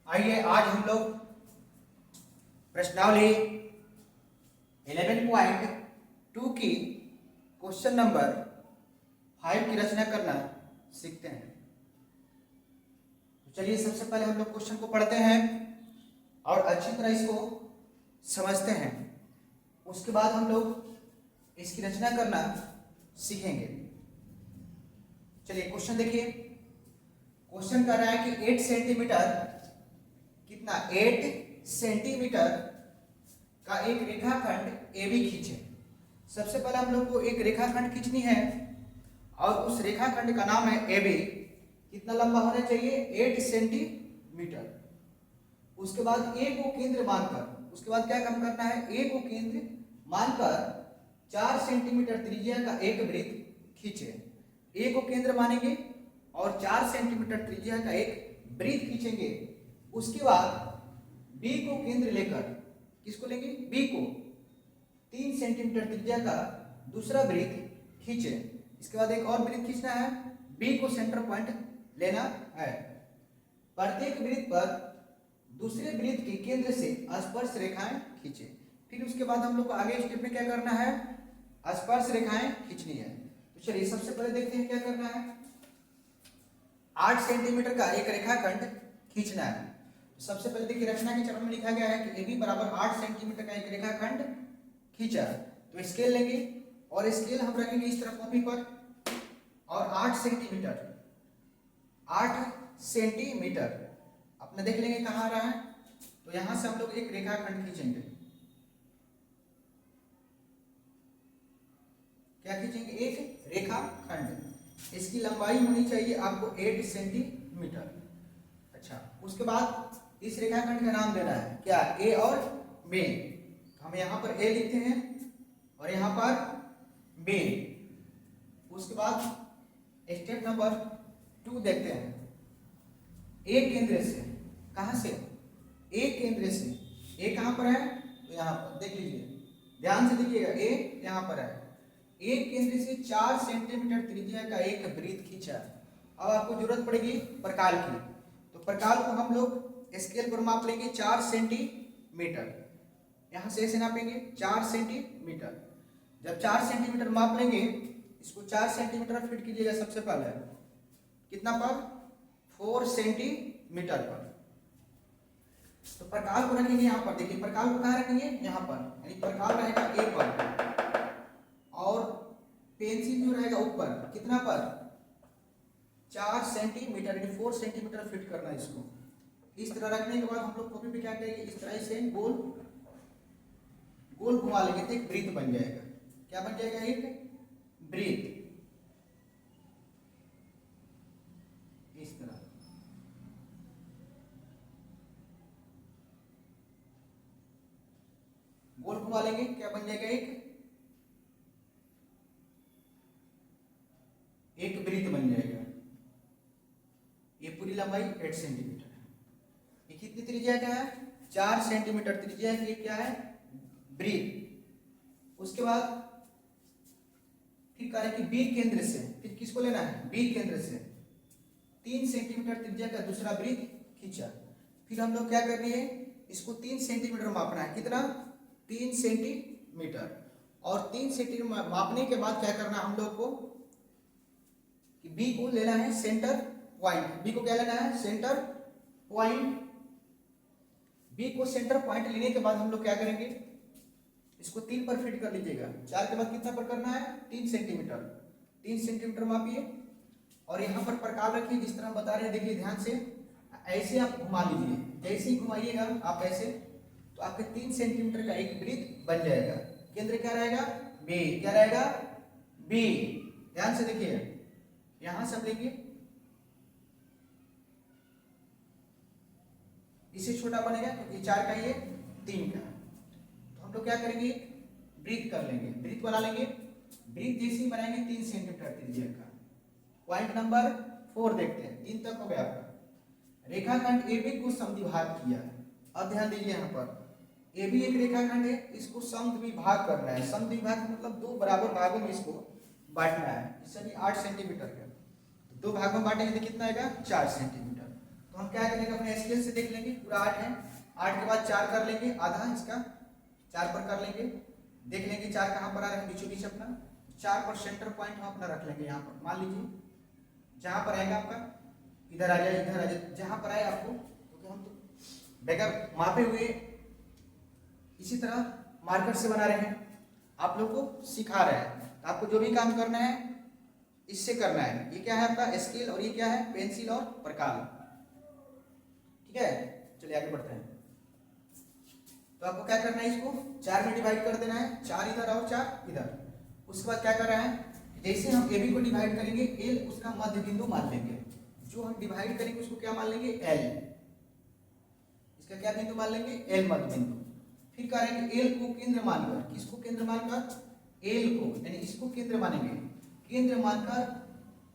आइए आज हम लोग प्रश्नावली 11.2 की क्वेश्चन नंबर 5 की रचना करना सीखते हैं। तो चलिए सबसे पहले हम लोग क्वेश्चन को पढ़ते हैं और अच्छी तरह इसको समझते हैं। उसके बाद हम लोग इसकी रचना करना सीखेंगे। चलिए क्वेश्चन देखिए। क्वेश्चन कर रहा है कि 8 सेंटीमीटर कितना 8 सेंटीमीटर का एक रेखाखंड AB खींचे। सबसे पहले हम लोग को एक रेखाखंड खींचनी है और उस रेखाखंड का नाम है AB। कितना लंबा होना चाहिए 8 सेंटीमीटर। उसके बाद A को केंद्र मानकर उसके बाद क्या काम करना है A को केंद्र मानकर 4 सेंटीमीटर त्रिज्या का एक वृत्त खींचे। A को केंद्र मानेंगे और 4 सेंटीमीटर त्रिज्या का एक वृत्त खींचेंगे। उसके बाद B को केंद्र लेकर किसको लेंगे B को 3 सेंटीमीटर त्रिज्या का दूसरा वृत्त खींचे। इसके बाद एक और वृत्त खींचना है B को सेंटर पॉइंट लेना है। प्रत्येक वृत्त पर दूसरे वृत्त के केंद्र से स्पर्श रेखाएं खींचे। फिर उसके बाद हम लोग को आगे स्टेप में क्या करना है स्पर्श रेखाएं खींचनी है। तो चलिए सबसे पहले देखते हैं क्या करना है। 8 सेंटीमीटर का एक रेखाखंड खींचना है। तो सबसे पहले देखिए रचना के चरण में लिखा गया है कि AB बराबर 8 सेंटीमीटर का एक रेखाखंड खींचा। तो स्केल लेंगे और स्केल हम रखेंगे इस तरफ कॉपी पर और 8 सेंटीमीटर अपने देख लेंगे कहाँ आ रहा है। तो यहां से हम लोग एक रेखाखंड खींचेंगे। क्या खींचेंगे एक रेखाखंड। इसकी लंबाई होनी चाहिए आपको 8 सेंटीमीटर। अच्छा उसके बाद इस रेखाखंड का नाम देना है क्या A और B। हम यहाँ पर A लिखते हैं और यहाँ पर B। उसके बाद स्टेप नंबर 2 देखते हैं। A केंद्र से कहाँ से A केंद्र से A कहाँ पर है तो यहाँ पर देख लीजिए ध्यान से देखिएगा A यहाँ पर है। A केंद्र से 4 सेंटीमीटर त्रिज्या का एक वृत्त खींचा। अब आपको जरूरत पड़ेगी प्रकाल की। तो प्रकाल को हम लोग स्केल पर माप लेंगे 4 सेंटीमीटर। यहाँ से ऐसे नापेंगे 4 सेंटीमीटर। जब 4 सेंटीमीटर माप लेंगे इसको 4 सेंटीमीटर फिट कीजिएगा। सबसे पहले कितना पर 4 सेंटीमीटर पर। तो प्रकाल को रखेंगे यहाँ पर। देखिए प्रकाल को कहाँ रखेंगे यहाँ पर यानी प्रकाल रहेगा A पर और पेंसिल जो रहेगा ऊपर कितना पर 4 सेंटीमीटर यानी 4 सेंटीमीटर फिट करना है इसको। इस तरह रखने के बाद हम लोग कॉपी पे क्या करेंगे इस तरह से गोल गोल घुमा लेंगे तो एक वृत्त बन जाएगा। क्या बन जाएगा एक वृत्त इस तरह। गोल घुमा लेंगे क्या बन जाएगा एक वृत्त बन जाएगा। ये पूरी लंबाई 8 सेंटीमीटर है। ये कितनी त्रिज्या का है 4 सेंटीमीटर त्रिज्या की क्या है वृत्त। उसके बाद फिर करें कि B केंद्र से फिर किसको लेना है B केंद्र से 3 सेंटीमीटर त्रिज्या का दूसरा वृत्त खींचा। फिर हम लोग क्या करनी है इसको 3 सेंटीमीटर मापना है। कितना 3 सेंटीमीटर। और 3 सेंटीमीटर मापने के बाद क्या करना हम लोग को कि B को लेना है सेंटर पॉइंट। B को क्या लेना है सेंटर पॉइंट। B को सेंटर पॉइंट लेने के बाद हम लोग क्या करेंगे इसको 3 पर फिट कर लीजिएगा। 4 के बाद कितना पर करना है 3 सेंटीमीटर। 3 सेंटीमीटर मापिए और यहाँ पर प्रकाल रखिए जिस तरह हम बता रहे हैं। देखिए ध्यान से ऐसे आप घुमा लीजिए। जैसे ही घुमाइएगा आप ऐसे तो आपके 3 सेंटीमीटर का एक वृत्त बन जाएगा। केंद्र क्या रहेगा B। क्या रहेगा B। ध्यान से देखिए यहां से हम लेंगे इसे छोटा बनेगा क्योंकि 4 का ये 3 का। तो हम लोग क्या करेंगे वृत्त कर लेंगे वृत्त बना लेंगे। वृत्त जैसे ही बनाएंगे 3 सेंटीमीटर त्रिज्या का। पॉइंट नंबर 4 देखते हैं 3 तक हो गया आपका। रेखाखंड AB को समद्विभाग किया। अब ध्यान दीजिए यहाँ पर AB एक रेखाखंड है इसको समद्विभाग करना है। समद्विभाग मतलब 2 बराबर भागों में इसको बांटना है। इससे भी 8 सेंटीमीटर का 2 भागों में बांटेंगे तो कितना आएगा 4 सेंटीमीटर। तो हम क्या करेंगे, अपने स्केल से देख लेंगे, पूरा 8 है, 8 के बाद 4 कर लेंगे, आधा इसका 4 पर कर लेंगे, देख लेंगे 4 कहाँ पर आ रहा है, बीचों बीच अपना 4 पर सेंटर पॉइंट हम अपना रख लेंगे। यहाँ पर मान लीजिए जहाँ पर आएगा आपका, इधर आ जाए, इधर आ जाए, जहाँ पर आए आपको, क्योंकि हम तो बगैर मापे हुए इसी तरह मार्कर से बना रहे हैं, आप लोग को सिखा रहे हैं। तो आपको जो भी काम करना है इससे करना है। ये क्या है आपका स्केल और ये क्या है पेंसिल और प्रकाल, ठीक है। चलिए आगे बढ़ते हैं। तो आपको क्या करना है, इसको 4 में डिवाइड कर देना है, 4 इधर और 4 इधर। उसके बाद क्या कर रहा है, जैसे हम ए बी को डिवाइड करेंगे, एल उसका मध्य बिंदु मान लेंगे, जो हम डिवाइड करेंगे उसको क्या मान लेंगे, एल, इसका क्या बिंदु मान लेंगे, एल मध्य बिंदु। फिर करेंगे एल को केंद्र मानकर, किसको केंद्र मानकर, एल को, यानी इसको केंद्र मानेंगे, केंद्र मानकर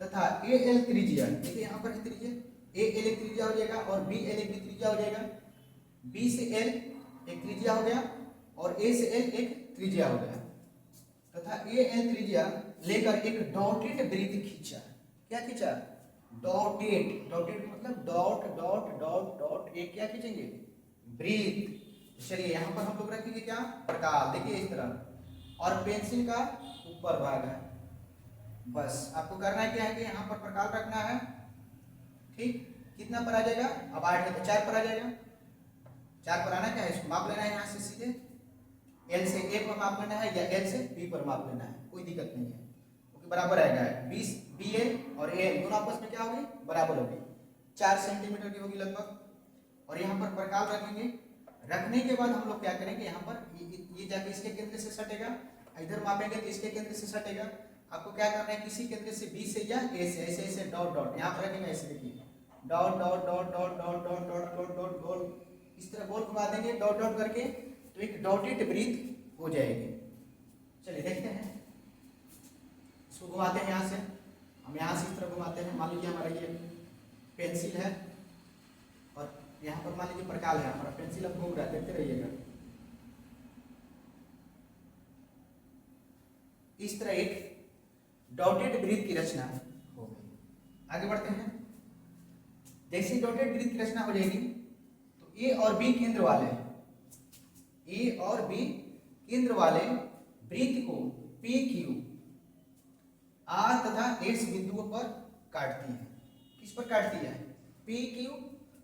तथा ए एल त्रिज्या, देखिए यहाँ पर त्रिज्या ए एल एक त्रिज्या हो जाएगा और बी एल एक भी त्रिज्या हो जाएगा, बी से एल एक त्रिज्या हो गया और ए से एल एक त्रिज्या हो गया, तथा ए एल त्रिज्या लेकर एक डॉटेड वृत्त खींचा। क्या खींचा, डॉटेड, डॉटेड मतलब डॉट डॉट डॉट डॉट, एक क्या खींचेंगे, वृत्त। चलिए यहाँ पर हम लोग रखेंगे क्या, प्रकाल, देखिए इस तरह, और पेंसिल का ऊपर भाग है। बस आपको करना है क्या है कि यहाँ पर प्रकाल रखना है, ठीक। कितना पर आ जाएगा, अब 8 है तो 4 पर आ जाएगा, 4 पर आना क्या है, इसको माप लेना है यहाँ से सीधे, एल से ए पर माप लेना है या एल से बी पर माप लेना है, कोई दिक्कत नहीं है, क्योंकि बराबर आएगा, 20 बी ए और ए दोनों आपस में क्या होगी, बराबर होगी, 4 सेंटीमीटर की होगी लगभग। और यहाँ पर प्रकाल रखेंगे, रखने के बाद हम लोग क्या करेंगे, यहाँ पर ये जाके इसके केंद्र से सटेगा, इधर मापेंगे तो इसके केंद्र से सटेगा। आपको क्या करना है, किसी केंद्र से बी से या ए से ऐसे ऐसे डॉट डॉट यहाँ पर रखेंगे, ऐसे देखिए dot dot dot dot dot dot dot dot dot गोल, इस तरह गोल घुमा देंगे डॉट डॉट करके, तो एक डॉटेड वृत्त हो जाएगी। चलिए देखते हैं, इसको घुमाते हैं यहाँ से, हम यहाँ से इस तरह घुमाते हैं, मान लीजिए हमारा ये पेंसिल है और यहाँ पर मान लीजिए प्रकाल है, हमारा पेंसिल अब घूम रहा है, देखते रहिएगा। इस तरह एक डॉटेड वृत्त की रचना हो गई। आगे बढ़ते हैं, जैसे डॉटेड वृत्त की रचना हो जाएगी तो ए और बी केंद्र वाले, ए और बी केंद्र वाले वृत्त को पी क्यू आर तथा एस बिंदुओं पर काटती है। किस पर काटती है, पी क्यू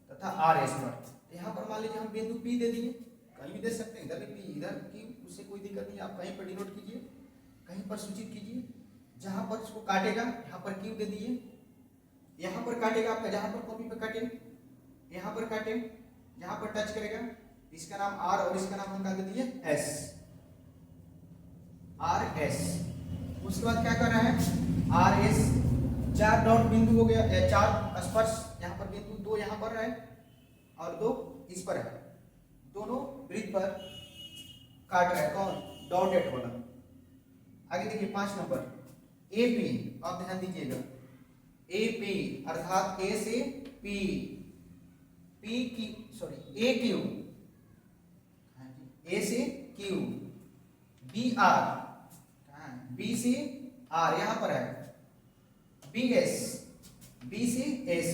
तथा आर एस पर। यहाँ पर मान लीजिए हम बिंदु पी दे दिए, कहीं भी दे सकते हैं, इधर भी पी इधर क्यू, उससे कोई दिक्कत नहीं, आप कहीं पर डिनोट कीजिए, कहीं पर सूचित कीजिए, जहां पर इसको काटेगा यहाँ पर क्यू दे दिए, यहाँ पर काटेगा आपका, जहां पर कॉपी पर काटे, यहाँ पर काटे, जहां पर टच करेगा इसका नाम आर और इसका नाम हम क्या दे दिए एस, आर एस। उसके बाद क्या कर रहा है, आर एस, 4 डॉट बिंदु हो गया, 4 स्पर्श, यहाँ पर बिंदु 2 यहाँ पर है और 2 इस पर है, दोनों वृत्त पर काट रहा है, कौन, डॉटेड वाला। आगे देखिए 5 नंबर ए पी, आप ध्यान दीजिएगा, ए पी अर्थात ए से पी, पी की सॉरी ए क्यू, ए से क्यू, बी आर, बी से आर यहाँ पर है, बी एस, बी से एस,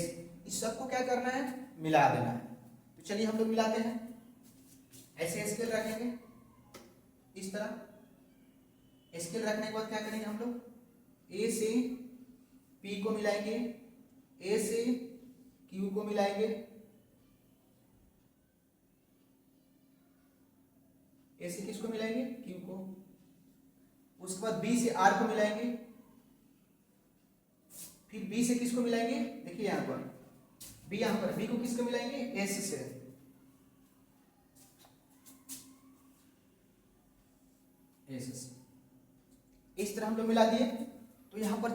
इस सबको क्या करना है, मिला देना है। तो चलिए हम लोग मिलाते हैं, ऐसे स्केल रखेंगे, इस तरह स्केल रखने के बाद क्या करेंगे हम लोग, ए से पी को मिलाएंगे, ए से क्यू को मिलाएंगे, ए से किसको मिलाएंगे, क्यू को। उसके बाद बी से आर को मिलाएंगे, फिर बी से किसको मिलाएंगे, देखिए यहां पर बी, यहां पर बी को किसको मिलाएंगे, एस से, एस से। इस तरह हम लोग मिला दिए। तो यहां पर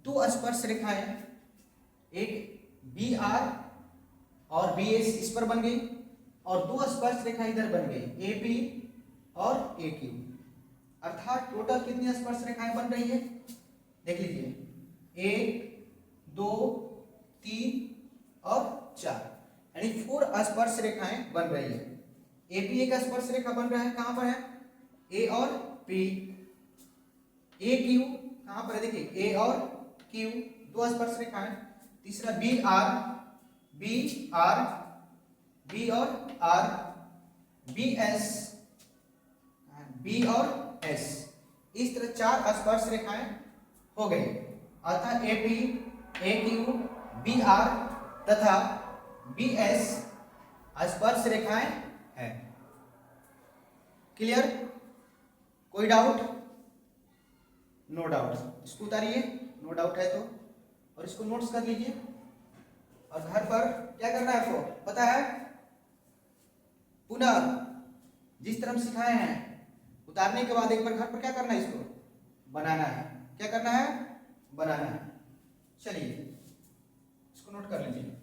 2 स्पर्श रेखाएं, एक बी आर और बी एस इस पर बन गई, और 2 स्पर्श रेखा इधर बन गई, ए पी और ए क्यू। अर्थात टोटल कितनी स्पर्श रेखाएं बन रही है, देख लीजिए 1 2 3 और 4, यानी 4 स्पर्श रेखाएं बन रही है। ए पी एक स्पर्श रेखा बन रहा है, कहां पर है, ए और पी। ए क्यू कहां पर है, देखिए ए और क्यू 2 स्पर्श रेखाएं। तीसरा B R B R, B और आर, बी एस, बी और एस, इस तरह 4 स्पर्श रेखाएं हो गई। अर्थात A P, A Q, B R तथा बी एस स्पर्श रेखाएं हैं। क्लियर? कोई डाउट? No doubt. इसको उतारिए, नो डाउट है तो, और इसको नोट्स कर लीजिए। और घर पर क्या करना है आपको पता है? पुनः जिस तरह हम सिखाए हैं उतारने के बाद एक बार घर पर क्या करना है, इसको बनाना है। क्या करना है? बनाना है। चलिए इसको नोट कर लीजिए।